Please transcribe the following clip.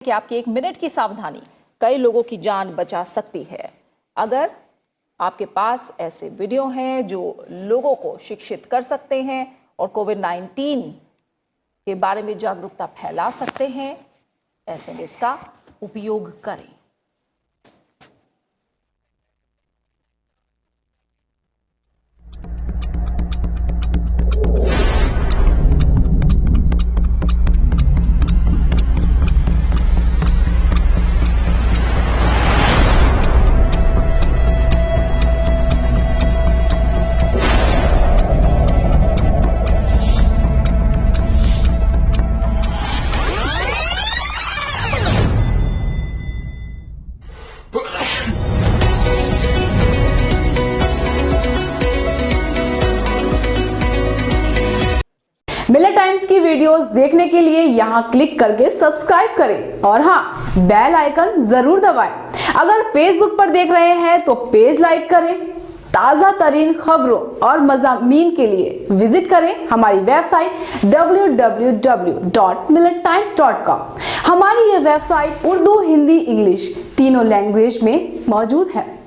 कि आपकी 1 मिनट की सावधानी कई लोगों की जान बचा सकती है। अगर आपके पास ऐसे वीडियो हैं जो लोगों को शिक्षित कर सकते हैं और कोविड-19 के बारे में जागरूकता फैला सकते हैं, ऐसे में इसका उपयोग करें। मिलर टाइम्स की वीडियोस देखने के लिए यहां क्लिक करके सब्सक्राइब करें और हाँ, बेल आइकन जरूर दबाएं। अगर फेसबुक पर देख रहे हैं तो पेज लाइक करें। ताजा तरीन खबरों और मज़ामीन के लिए विजिट करें हमारी वेबसाइट www.millertimes.com। हमारी ये वेबसाइट उर्दू, हिंदी, इंग्लिश तीनों लैंग्वेज में मौजूद है।